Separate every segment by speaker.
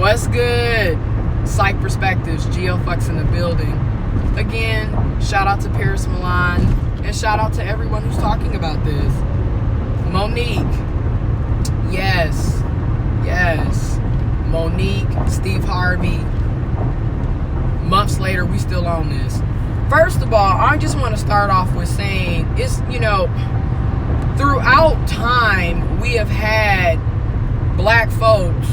Speaker 1: What's good? Psych Perspectives, GeoFucks in the building. Again, shout out to Paris Milan, and shout out to everyone who's talking about this. Monique. Yes. Monique, Steve Harvey. Months later, we still on this. First of all, I just want to start off with saying, throughout time, we have had black folks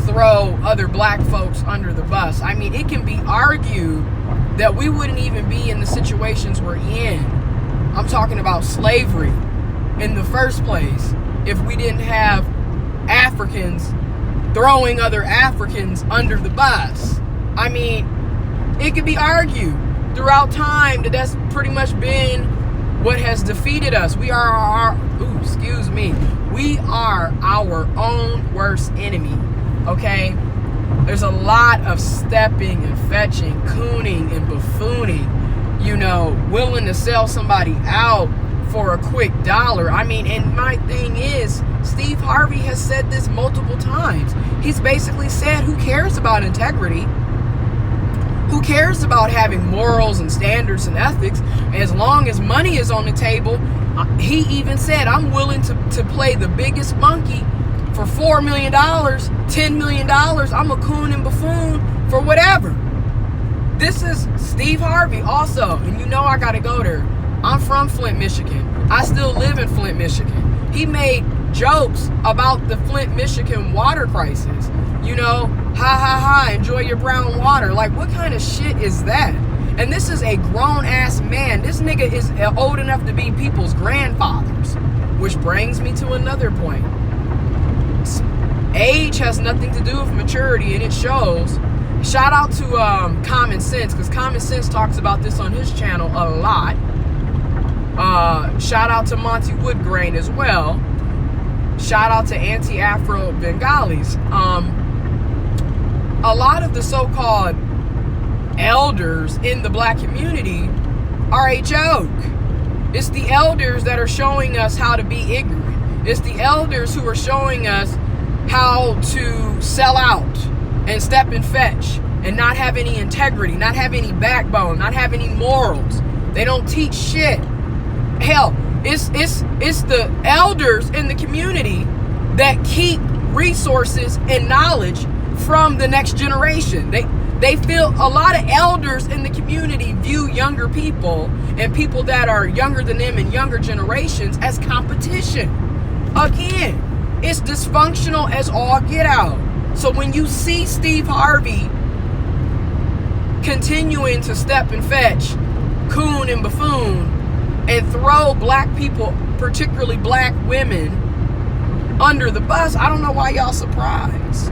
Speaker 1: throw other black folks under the bus. I mean, it can be argued that we wouldn't even be in the situations we're in. I'm talking about slavery in the first place if we didn't have Africans throwing other Africans under the bus. I mean, it could be argued throughout time that that's pretty much been what has defeated us. We are our own worst enemy. Okay? There's a lot of stepping and fetching, cooning and buffooning, willing to sell somebody out for a quick dollar. I mean, and my thing is, Steve Harvey has said this multiple times. He's basically said, who cares about integrity? Who cares about having morals and standards and ethics as long as money is on the table? He even said, I'm willing to play the biggest monkey for $4 million, $10 million. I'm a coon and buffoon for whatever. This is Steve Harvey also. And I got to go there. I'm from Flint, Michigan. I still live in Flint, Michigan. He made jokes about the Flint, Michigan water crisis. Enjoy your brown water. Like, what kind of shit is that? And this is a grown-ass man. This nigga is old enough to be people's grandfathers. Which brings me to another point. Age has nothing to do with maturity, and it shows. Shout out to Common Sense, because Common Sense talks about this on his channel a lot. Shout out to Monty Woodgrain as well. Shout out to Anti-Afro Bengalis. A lot of the so-called elders in the black community are a joke. It's the elders that are showing us how to be ignorant. It's the elders who are showing us how to sell out and step and fetch and not have any integrity, not have any backbone, not have any morals. They don't teach shit. Hell, it's the elders in the community that keep resources and knowledge from the next generation. They feel a lot of elders in the community view younger people and people that are younger than them in younger generations as competition. Again, it's dysfunctional as all get out. So when you see Steve Harvey continuing to step and fetch, coon and buffoon, and throw black people, particularly black women, under the bus, I don't know why y'all surprised.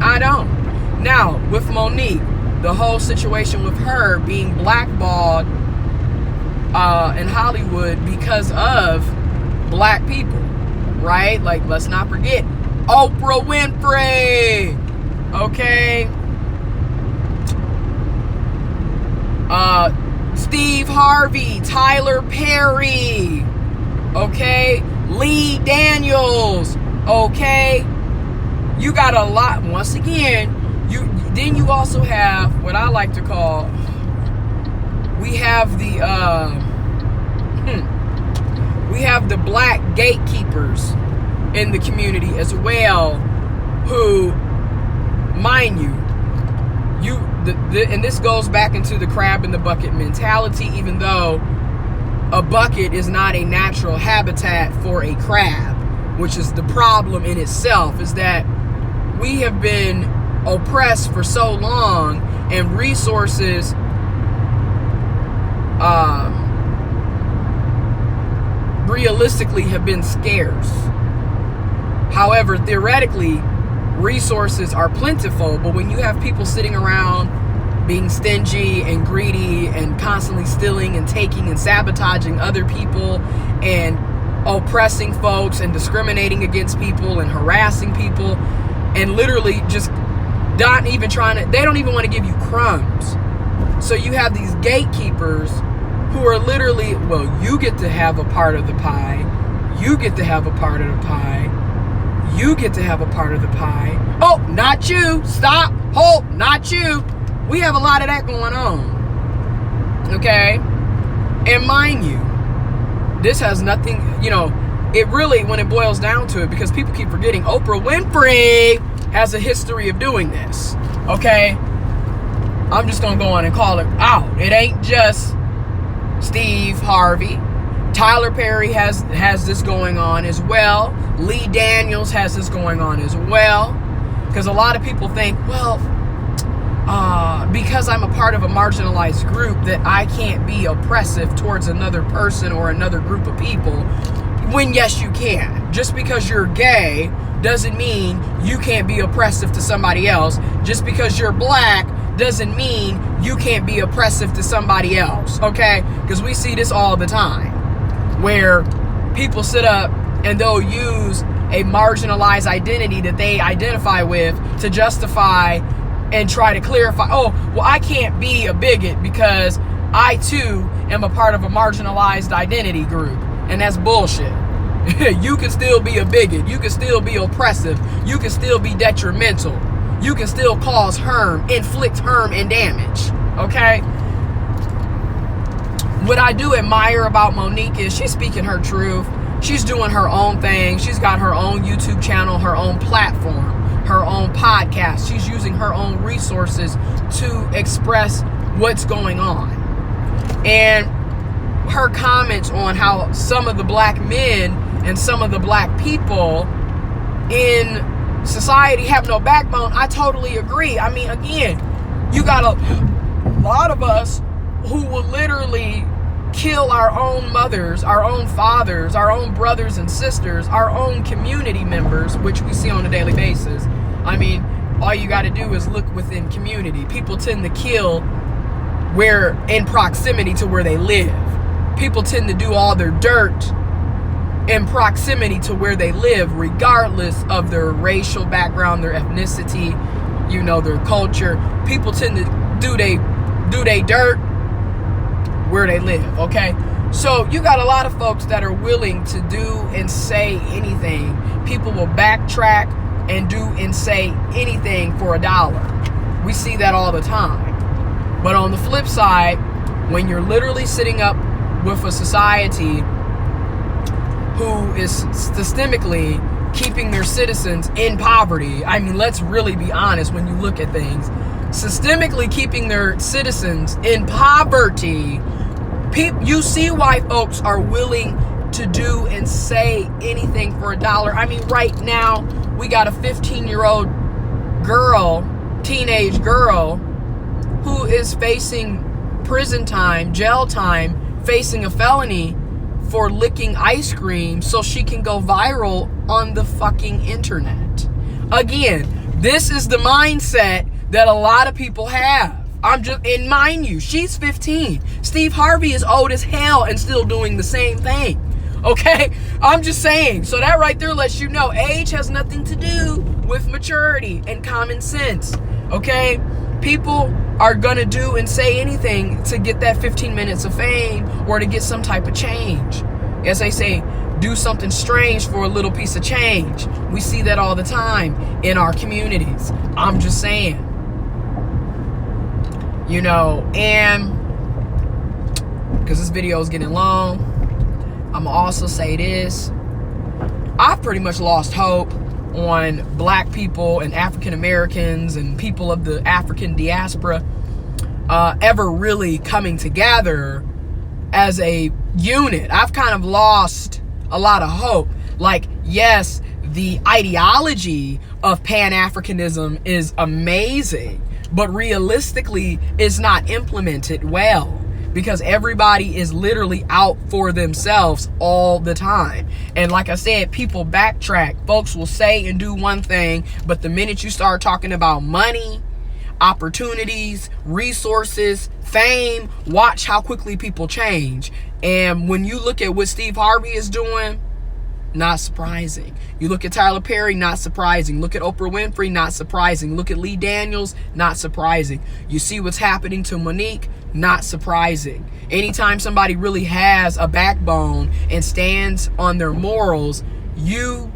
Speaker 1: I don't. Now, with Monique, the whole situation with her being blackballed in Hollywood because of black people, right? Like, let's not forget Oprah Winfrey, okay? Steve Harvey, Tyler Perry, okay? Lee Daniels, okay? You got a lot. Once again, you also have what I like to call, we have the black gatekeepers in the community as well, who, mind you, and this goes back into the crab in the bucket mentality, even though a bucket is not a natural habitat for a crab, which is the problem in itself, is that we have been oppressed for so long and resources realistically have been scarce. However, theoretically, resources are plentiful, but when you have people sitting around being stingy and greedy and constantly stealing and taking and sabotaging other people and oppressing folks and discriminating against people and harassing people and literally just not even they don't even want to give you crumbs. So you have these gatekeepers who are literally, well, you get to have a part of the pie, you get to have a part of the pie, You get to have a part of the pie. Oh, not you. Stop. Hold. Not you. We have a lot of that going on. Okay? And mind you, this has nothing, it really, when it boils down to it, because people keep forgetting, Oprah Winfrey has a history of doing this. Okay? I'm just going to go on and call it out. It ain't just Steve Harvey. Tyler Perry has this going on as well. Lee Daniels has this going on as well. Because a lot of people think, well, because I'm a part of a marginalized group, that I can't be oppressive towards another person or another group of people. When yes, you can. Just because you're gay doesn't mean you can't be oppressive to somebody else. Just because you're black doesn't mean you can't be oppressive to somebody else. Okay? Because we see this all the time, where people sit up and they'll use a marginalized identity that they identify with to justify and try to clarify, oh, well, I can't be a bigot because I too am a part of a marginalized identity group. And that's bullshit. You can still be a bigot. You can still be oppressive. You can still be detrimental. You can still cause harm, inflict harm and damage. Okay? What I do admire about Monique is she's speaking her truth. She's doing her own thing. She's got her own YouTube channel, her own platform, her own podcast. She's using her own resources to express what's going on. And her comments on how some of the black men and some of the black people in society have no backbone, I totally agree. I mean, again, you got a lot of us who will literally kill our own mothers, our own fathers, our own brothers and sisters, our own community members, which we see on a daily basis. I mean, all you got to do is look within community. People tend to kill where in proximity to where they live. People tend to do all their dirt in proximity to where they live, regardless of their racial background, their ethnicity, their culture. People tend to do they dirt where they live, okay? So you got a lot of folks that are willing to do and say anything. People will backtrack and do and say anything for $1. We see that all the time. But on the flip side, when you're literally sitting up with a society who is systemically keeping their citizens in poverty, I mean, let's really be honest when you look at things. Systemically keeping their citizens in poverty, you see why folks are willing to do and say anything for $1. I mean, right now, we got a 15-year-old girl, teenage girl, who is facing prison time, jail time, facing a felony for licking ice cream so she can go viral on the fucking internet. Again, this is the mindset that a lot of people have. And mind you, she's 15. Steve Harvey is old as hell and still doing the same thing. Okay? I'm just saying. So that right there lets you know age has nothing to do with maturity and common sense. Okay? People are going to do and say anything to get that 15 minutes of fame or to get some type of change. As they say, do something strange for a little piece of change. We see that all the time in our communities. I'm just saying. And because this video is getting long, I'm going to also say this. I've pretty much lost hope on black people and African Americans and people of the African diaspora ever really coming together as a unit. I've kind of lost a lot of hope. Like, yes, the ideology of Pan-Africanism is amazing, but realistically it's not implemented well because everybody is literally out for themselves all the time. And like I said, people backtrack. Folks will say and do one thing, but the minute you start talking about money, opportunities, resources, fame, watch how quickly people change. And when you look at what Steve Harvey is doing, not surprising. You look at Tyler Perry, not surprising. Look at Oprah Winfrey, not surprising. Look at Lee Daniels, not surprising. You see what's happening to Monique, not surprising. Anytime somebody really has a backbone and stands on their morals, you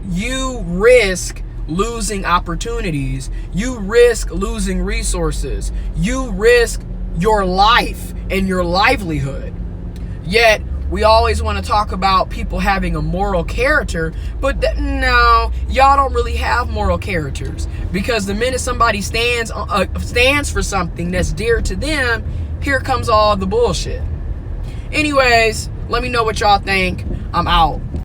Speaker 1: you risk losing opportunities. You risk losing resources. You risk your life and your livelihood. Yet, we always want to talk about people having a moral character, but no, y'all don't really have moral characters, because the minute somebody stands for something that's dear to them, here comes all the bullshit. Anyways, let me know what y'all think. I'm out.